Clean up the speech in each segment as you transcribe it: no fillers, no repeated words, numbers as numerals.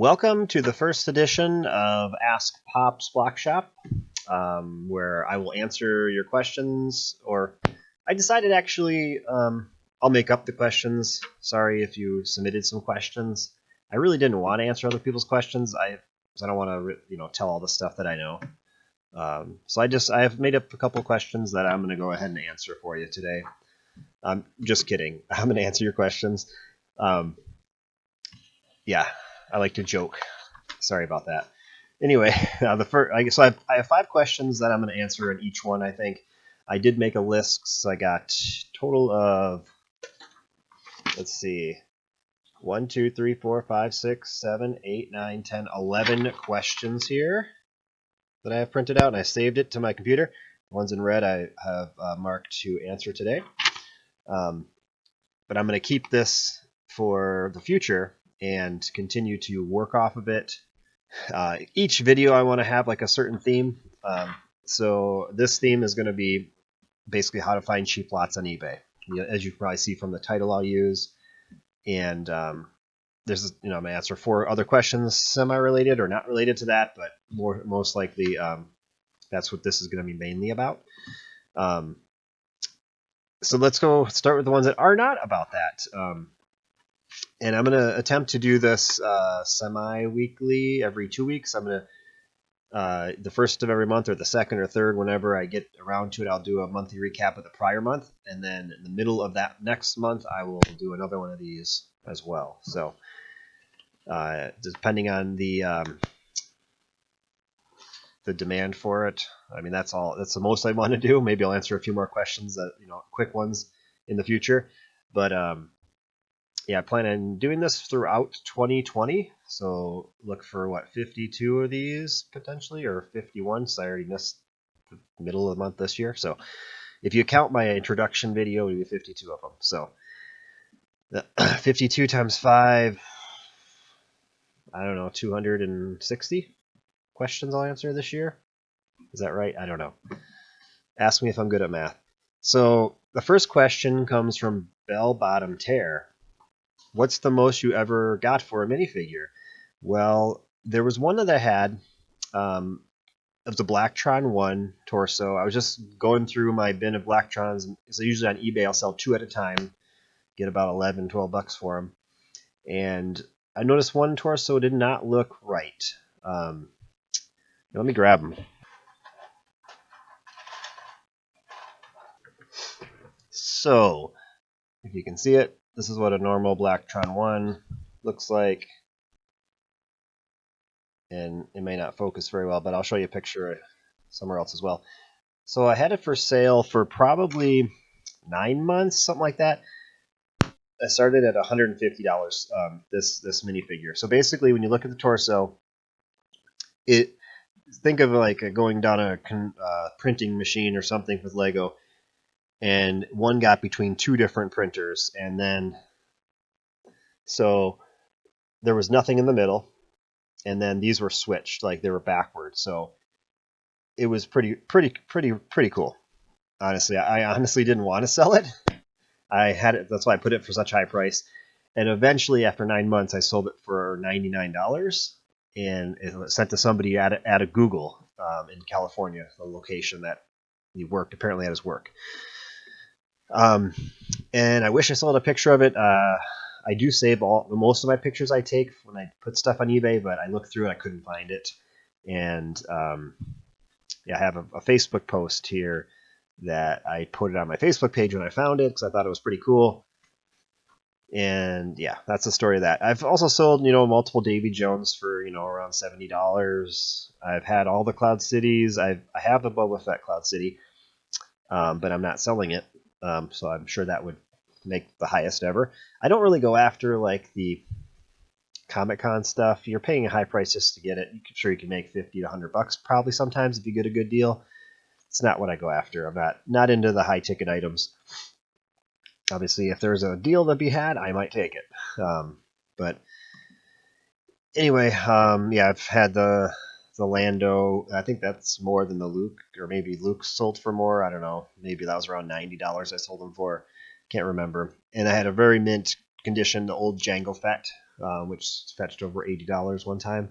Welcome to the first edition of Ask Pop's Block Shop, where I will answer your questions, or I decided actually I'll make up the questions. Sorry if you submitted some questions. I really didn't want to answer other people's questions. I don't want to tell all the stuff that I know. So I have made up a couple questions that I'm going to go ahead and answer for you today. Just kidding. I'm going to answer your questions. Yeah, I like to joke. Sorry about that. Anyway, I have 5 questions that I'm going to answer in each one. I think I did make a list. So I got total of, let's see, 1, 2, 3, 4, 5, 6, 7, 8, 9, 10, 11 questions here that I have printed out, and I saved it to my computer. The ones in red I have marked to answer today. But I'm going to keep this for the future and continue to work off of it. Each video I want to have like a certain theme. So this theme is going to be basically how to find cheap lots on eBay. As you can probably see from the title I'll use. And I'm going to answer 4 other questions semi-related or not related to that, but most likely that's what this is going to be mainly about. So let's go start with the ones that are not about that. And I'm going to attempt to do this semi-weekly, every 2 weeks. I'm going to, the first of every month or the second or third, whenever I get around to it, I'll do a monthly recap of the prior month. And then in the middle of that next month, I will do another one of these as well. So depending on the demand for it, I mean, that's the most I want to do. Maybe I'll answer a few more questions quick ones in the future. But yeah, I plan on doing this throughout 2020. So look for 52 of these potentially, or 51. So I already missed the middle of the month this year. So if you count my introduction video, it would be 52 of them. So 52 times 5, I don't know, 260 questions I'll answer this year. Is that right? I don't know. Ask me if I'm good at math. So the first question comes from Bell Bottom Tear. What's the most you ever got for a minifigure? Well, there was one that I had. It was a Blacktron 1 torso. I was just going through my bin of Blacktrons. So usually on eBay, I'll sell 2 at a time, get about $11, $12 for them. And I noticed one torso did not look right. Let me grab them. So, if you can see it, this is what a normal Blacktron 1 looks like. And it may not focus very well, but I'll show you a picture somewhere else as well. So I had it for sale for probably 9 months, something like that. I started at $150, this minifigure. So basically, when you look at the torso, think of like going down a printing machine or something with Lego, and one got between 2 different printers, and then so there was nothing in the middle, and then these were switched, like they were backwards. So it was pretty cool. Honestly, I honestly didn't want to sell it. I had it. That's why I put it for such high price. And eventually, after 9 months, I sold it for $99, and it was sent to somebody at a Google in California, the location that he worked apparently at his work. And I wish I sold a picture of it. I do save most of my pictures I take when I put stuff on eBay, but I looked through it, I couldn't find it. And yeah, I have a Facebook post here that I put it on my Facebook page when I found it because I thought it was pretty cool. And yeah, that's the story of that. I've also sold, multiple Davy Jones for, around $70. I've had all the Cloud Cities. I have the Boba Fett Cloud City, but I'm not selling it. So I'm sure that would make the highest ever. I don't really go after like the Comic-Con stuff. You're paying a high price just to get it. Sure, you can make $50 to $100 probably sometimes if you get a good deal. It's not what I go after. I'm not into the high ticket items. Obviously, if there's a deal to be had, I might take it. But anyway, yeah, I've had the Lando. I think that's more than the Luke, or maybe Luke sold for more. I don't know. Maybe that was around $90 I sold them for. Can't remember. And I had a very mint condition, the old Jango Fett which fetched over $80 one time.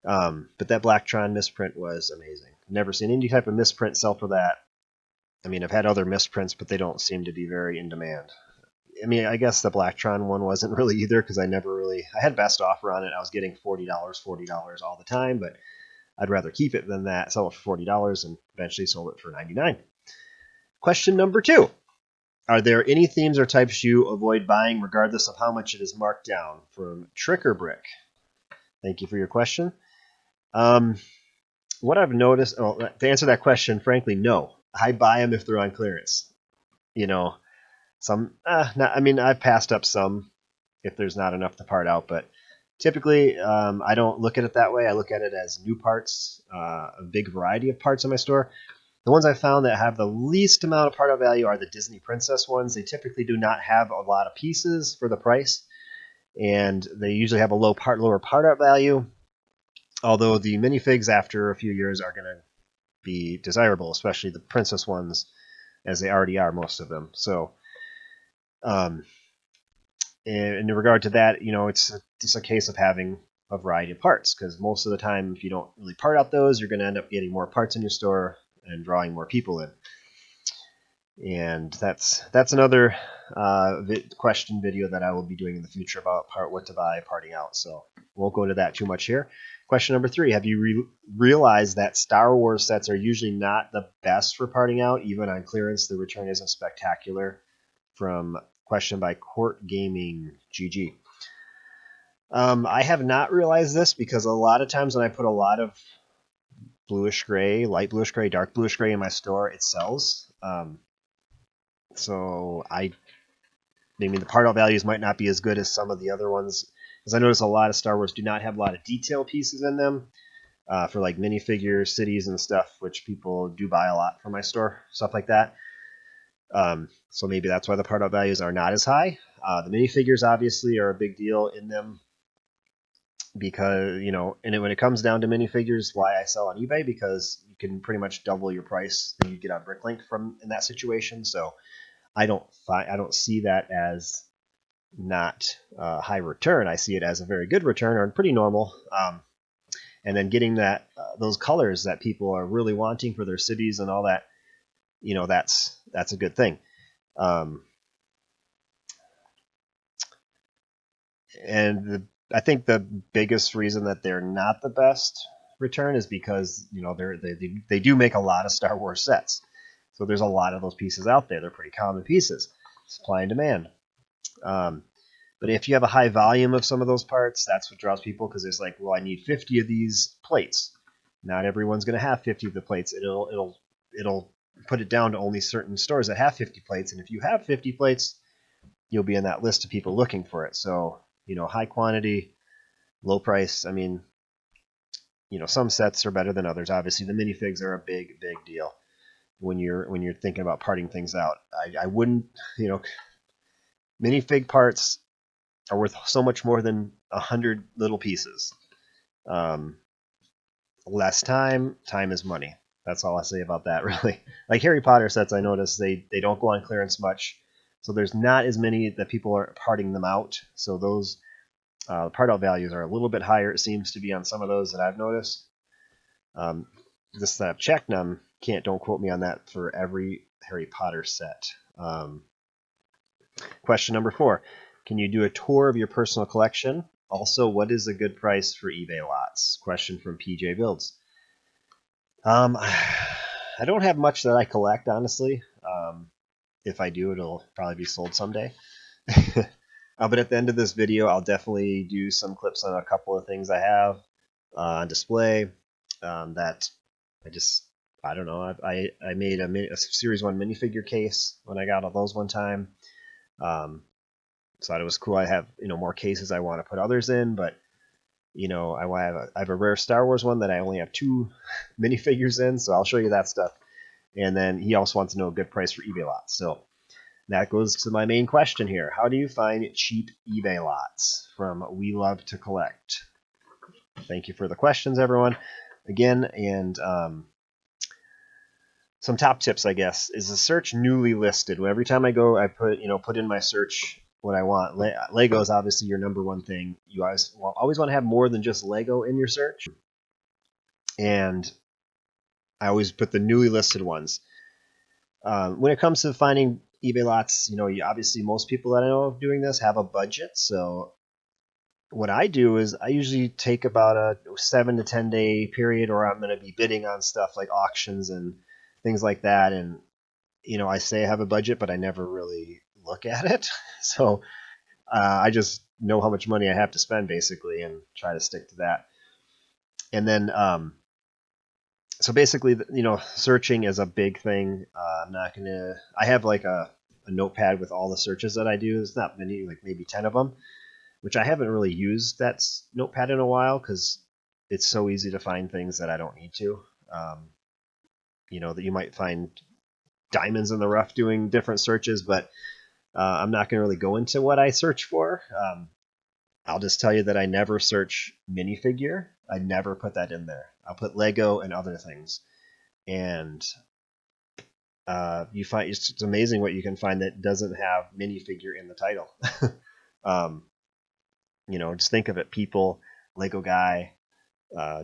But that Blacktron misprint was amazing. Never seen any type of misprint sell for that. I mean, I've had other misprints, but they don't seem to be very in demand. I mean, I guess the Blacktron one wasn't really either, because I had best offer on it. I was getting $40 all the time, but I'd rather keep it than that, sell it for $40, and eventually sold it for $99. Question number 2. Are there any themes or types you avoid buying regardless of how much it is marked down? From Tricker Brick. Thank you for your question. What I've noticed, to answer that question, frankly, no. I buy them if they're on clearance. I've passed up some if there's not enough to part out, but typically I don't look at it that way. I look at it as new parts, a big variety of parts in my store. The ones I found that have the least amount of part out value are the Disney Princess ones. They typically do not have a lot of pieces for the price, and they usually have a lower part out value. Although the minifigs after a few years are going to be desirable, especially the princess ones, as they already are, most of them. So, in regard to that, it's just a case of having a variety of parts, because most of the time, if you don't really part out those, you're going to end up getting more parts in your store and drawing more people in. And that's another question video that I will be doing in the future about what to buy parting out. So won't go into that too much here. Question number 3: have you realized that Star Wars sets are usually not the best for parting out? Even on clearance, the return isn't spectacular. From question by Court Gaming GG. I have not realized this, because a lot of times when I put a lot of bluish gray, light bluish gray, dark bluish gray in my store, it sells. So the part out values might not be as good as some of the other ones, because I notice a lot of Star Wars do not have a lot of detail pieces in them for like minifigures, cities, and stuff, which people do buy a lot from my store, stuff like that. So maybe that's why the part out values are not as high. The minifigures obviously are a big deal in them, because and when it comes down to minifigures, why I sell on eBay, because you can pretty much double your price than you get on Bricklink in that situation. So I don't see that as not high return. I see it as a very good return, or pretty normal. And then getting those colors that people are really wanting for their cities and all that, that's a good thing. I think the biggest reason that they're not the best return is because they do make a lot of Star Wars sets, so there's a lot of those pieces out there. They're pretty common pieces, supply and demand. But if you have a high volume of some of those parts, that's what draws people, because it's like, well, I need 50 of these plates. Not everyone's going to have 50 of the plates. It'll put it down to only certain stores that have 50 plates, and if you have 50 plates, you'll be in that list of people looking for it. So high quantity, low price. I mean, some sets are better than others. Obviously, the minifigs are a big deal when you're thinking about parting things out. I wouldn't, minifig parts are worth so much more than 100 little pieces. Less time is money. That's all I say about that, really. Like Harry Potter sets, I notice they don't go on clearance much, so there's not as many that people are parting them out. So those part out values are a little bit higher, it seems to be, on some of those that I've noticed. Just that I've checked them, don't quote me on that for every Harry Potter set. Question number 4: can you do a tour of your personal collection? Also, what is a good price for eBay lots? Question from PJ Builds. I don't have much that I collect, honestly. If I do, it'll probably be sold someday. But at the end of this video, I'll definitely do some clips on a couple of things I have on display that I don't know. I made a Series 1 minifigure case when I got all those one time. So it was cool. I have more cases I want to put others in, but I have a rare Star Wars one that I only have 2 minifigures in, so I'll show you that stuff. And then he also wants to know a good price for eBay lots. So that goes to my main question here. How do you find cheap eBay lots? From We Love to Collect. Thank you for the questions, everyone. Again, and some top tips, I guess, is a search newly listed. Every time I go, I put in my search what I want. Lego is obviously your number one thing. You always want to have more than just Lego in your search. And I always put the newly listed ones. When it comes to finding eBay lots, obviously most people that I know of doing this have a budget. So what I do is I usually take about a 7 to 10 day period, or I'm going to be bidding on stuff like auctions and things like that. And I say I have a budget, but I never really look at it. So I just know how much money I have to spend basically, and try to stick to that. And then so basically, searching is a big thing. I'm not gonna. I have like a notepad with all the searches that I do. It's not many, like maybe 10 of them, which I haven't really used that notepad in a while because it's so easy to find things that I don't need to. That you might find diamonds in the rough doing different searches, but I'm not going to really go into what I search for. I'll just tell you that I never search minifigure. I never put that in there. I'll put Lego and other things. And you find it's amazing what you can find that doesn't have minifigure in the title. Just think of it: people, Lego guy,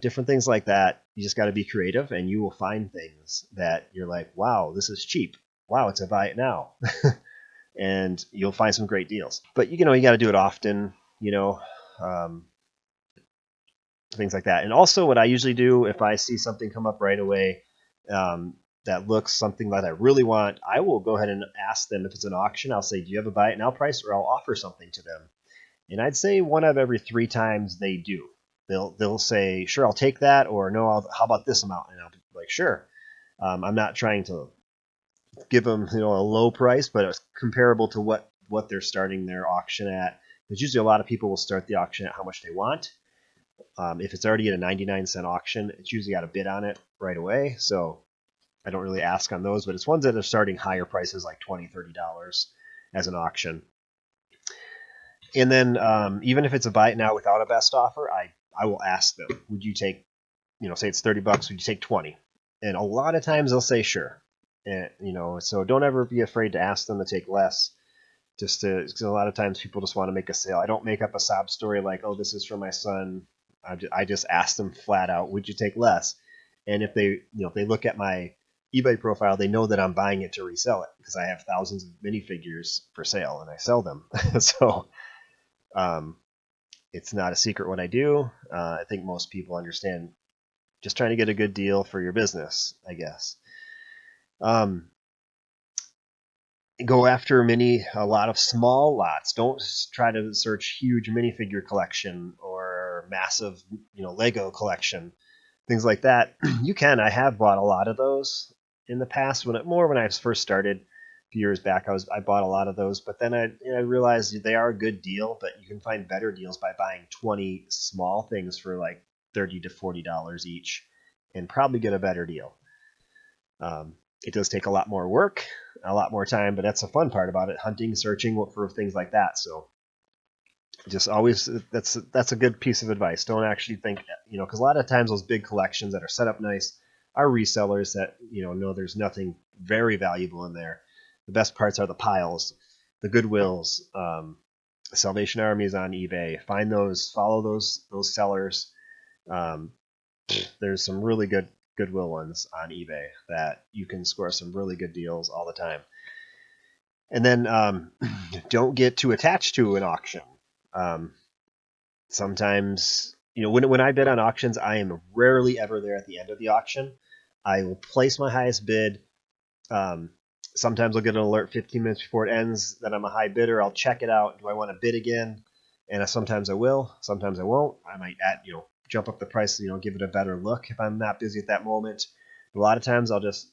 different things like that. You just got to be creative, and you will find things that you're like, wow, this is cheap. Wow, it's a buy it now. And you'll find some great deals. But you got to do it often. Things like that. And also, what I usually do if I see something come up right away that looks something that I really want, I will go ahead and ask them if it's an auction. I'll say, do you have a buy it now price, or I'll offer something to them. And I'd say 1 out of every 3 times they do. They'll say, sure, I'll take that, or no, how about this amount? And I'll be like, sure. I'm not trying to give them a low price, but it's comparable to what they're starting their auction at. Because usually a lot of people will start the auction at how much they want. If it's already at a 99-cent auction, it's usually got a bid on it right away. So I don't really ask on those, but it's ones that are starting higher prices, like $20, $30 as an auction. And then even if it's a buy it now without a best offer, I will ask them, would you take, say it's $30, would you take 20? And a lot of times they'll say sure. And, so don't ever be afraid to ask them to take less. Because a lot of times people just want to make a sale. I don't make up a sob story like, oh, this is for my son. I just ask them flat out, would you take less? And if they look at my eBay profile, they know that I'm buying it to resell it, because I have thousands of minifigures for sale and I sell them. So it's not a secret what I do. I think most people understand, just trying to get a good deal for your business, I guess. Go after a lot of small lots. Don't try to search huge minifigure collection or massive, Lego collection, things like that. You can. I have bought a lot of those in the past. When I first started a few years back, I bought a lot of those. But then I realized they are a good deal, but you can find better deals by buying 20 small things for like $30 to $40 each, and probably get a better deal. It does take a lot more work, a lot more time, but that's the fun part about it: hunting, searching for things like that. So just always, that's a good piece of advice. Don't actually think, because a lot of times those big collections that are set up nice are resellers that know there's nothing very valuable in there. The best parts are the piles, the Goodwills, Salvation Armies on eBay. Find those, follow those sellers. There's some really good Goodwill ones on eBay that you can score some really good deals all the time. And then don't get too attached to an auction. Sometimes, when I bid on auctions, I am rarely ever there at the end of the auction. I will place my highest bid. Sometimes I'll get an alert 15 minutes before it ends that I'm a high bidder. I'll check it out. Do I want to bid again? And sometimes I will. Sometimes I won't. I might jump up the price, give it a better look if I'm not busy at that moment. But a lot of times I'll just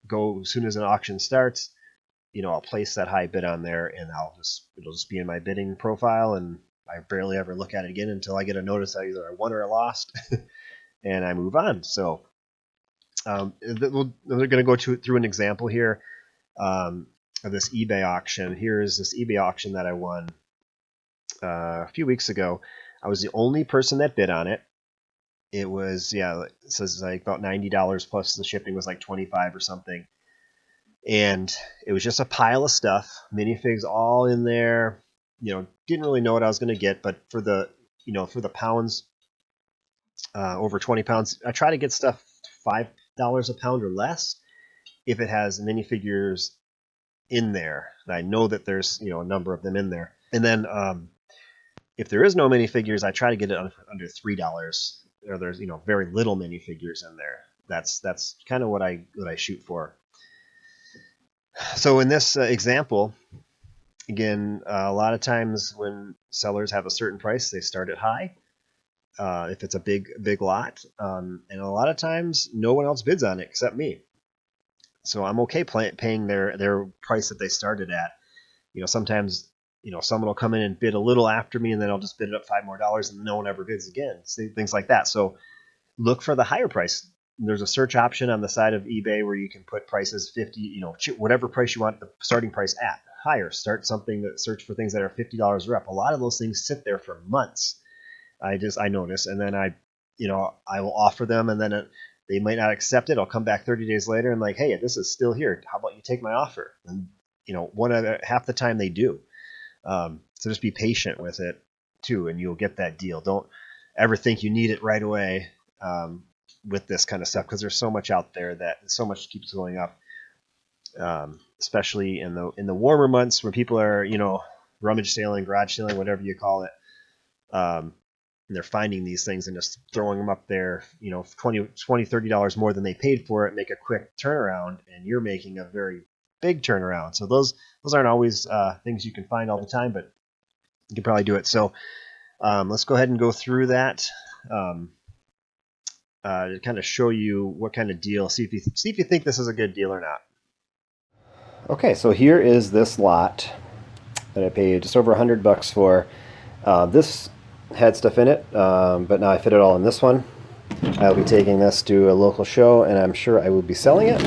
go as soon as an auction starts. I'll place that high bid on there, and it'll just be in my bidding profile, and I barely ever look at it again until I get a notice that either I won or I lost, and I move on. So we're going to go through an example here of this eBay auction. Here is this eBay auction that I won a few weeks ago. I was the only person that bid on it. It was, it says like about $90 plus the shipping was like $25 or something. And it was just a pile of stuff, minifigs all in there. didn't really know what I was going to get, but for the pounds, over 20 pounds, I try to get stuff $5 a pound or less if it has minifigures in there. And I know that there's a number of them in there. And then if there is no minifigures, I try to get it under $3, or there's very little minifigures in there. That's kind of what I shoot for. So in this example, again, a lot of times when sellers have a certain price, they start it high. If it's a big lot, and a lot of times no one else bids on it except me. So I'm okay paying their price that they started at. Sometimes someone will come in and bid a little after me, and then I'll just bid it up $5 more, and no one ever bids again. Things like that. So look for the higher price. There's a search option on the side of eBay where you can put prices 50, whatever price you want the starting price at. Higher. Start something that search for things that are $50 or up. A lot of those things sit there for months. I notice, and then I will offer them, and then they might not accept it. I'll come back 30 days later and like, hey, this is still here. How about you take my offer? And half the time they do. So just be patient with it too, and you'll get that deal. Don't ever think you need it right away with this kind of stuff, because there's so much out there that so much keeps going up, especially in the warmer months where people are rummage sailing, garage sailing, whatever you call it. And they're finding these things and just throwing them up there, $20, $30 more than they paid for it, make a quick turnaround, and you're making a very big turnaround. So those aren't always things you can find all the time, but you can probably do it. So let's go ahead and go through that to kind of show you what kind of deal. See if you think this is a good deal or not. Okay, so here is this lot that I paid just over $100 for. This had stuff in it, but now I fit it all in this one. I'll be taking this to a local show, and I'm sure I will be selling it.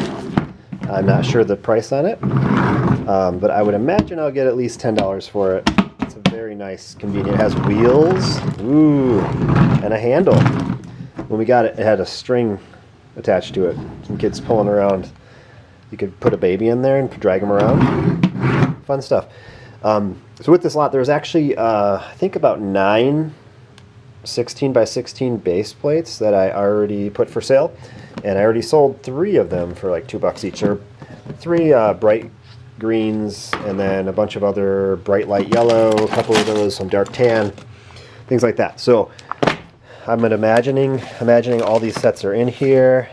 I'm not sure the price on it, but I would imagine I'll get at least $10 for it. It's a very nice, convenient. It has wheels, and a handle. When we got it, it had a string attached to it. Some kids pulling around. You could put a baby in there and drag them around. Fun stuff. So with this lot, there's actually, I think about 9 16 by 16 base plates that I already put for sale. And I already sold 3 of them for like $2 each. Or 3 bright greens, and then a bunch of other bright light yellow, a couple of those, some dark tan, things like that. So I'm imagining all these sets are in here.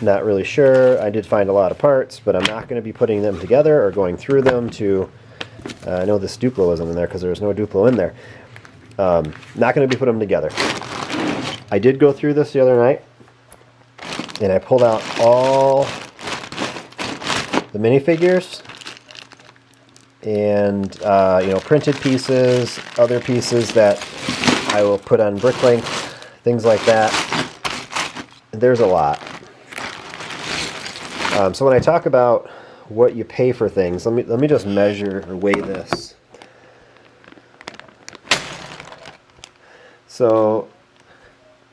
Not really sure. I did find a lot of parts, but I'm not going to be putting them together or going through them to... I know this Duplo isn't in there because there's no Duplo in there. Not going to be putting them together. I did go through this the other night, and I pulled out all the minifigures and printed pieces, other pieces that I will put on Bricklink, things like that. There's a lot. So when I talk about what you pay for things, let me just measure or weigh this. So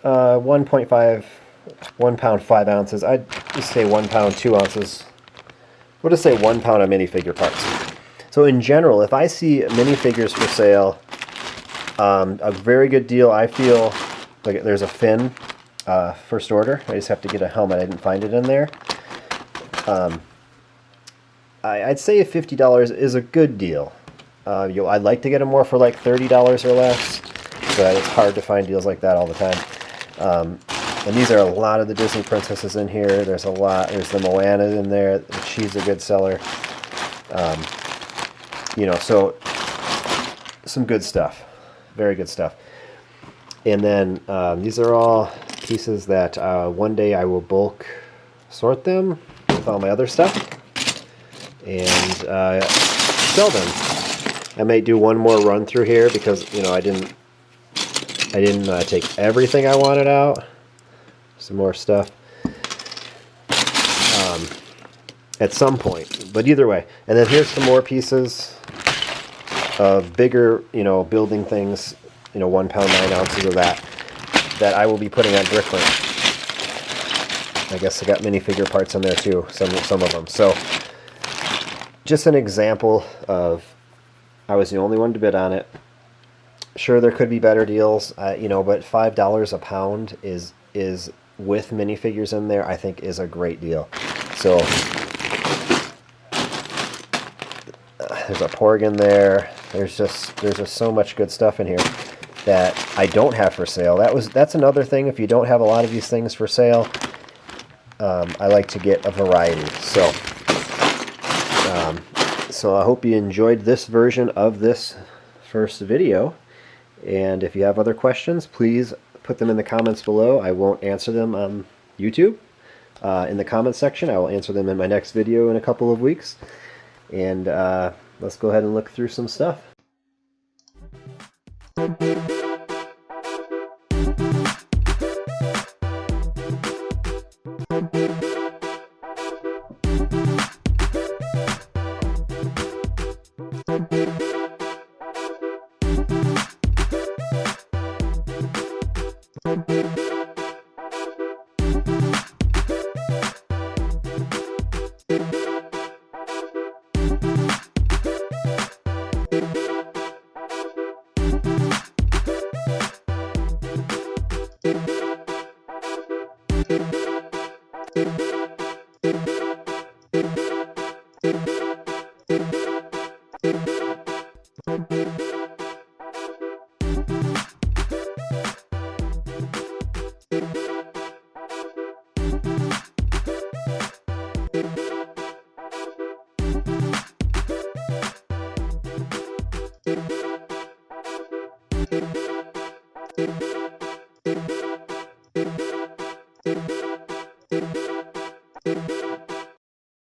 1.5, 1 pound 5 ounces. I'd just say 1 pound 2 ounces. We'll just say 1 pound of minifigure parts. So in general, if I see minifigures for sale, a very good deal, I feel like there's a fin, first order. I just have to get a helmet. I didn't find it in there. I'd say $50 is a good deal. I'd like to get them more for like $30 or less, but it's hard to find deals like that all the time. And these are a lot of the Disney princesses in here. There's a lot. There's the Moana in there. She's a good seller. So some good stuff. Very good stuff. And then these are all pieces that one day I will bulk sort them with all my other stuff and sell them. I may do one more run through here because I didn't take everything I wanted out. Some more stuff at some point, but either way. And then here's some more pieces of bigger, building things, 1 pound 9 ounces of that I will be putting on Bricklink. I guess I got minifigure parts in there too, some of them. So just an example of I was the only one to bid on it. Sure, there could be better deals, you know, but $5 a pound is with minifigures in there, I think is a great deal. So there's a porg in there. There's just so much good stuff in here that I don't have for sale. That's another thing. If you don't have a lot of these things for sale, I like to get a variety. So I hope you enjoyed this version of this first video. And if you have other questions, please put them in the comments below. I won't answer them on YouTube in the comments section. I will answer them in my next video in a couple of weeks. And let's go ahead and look through some stuff.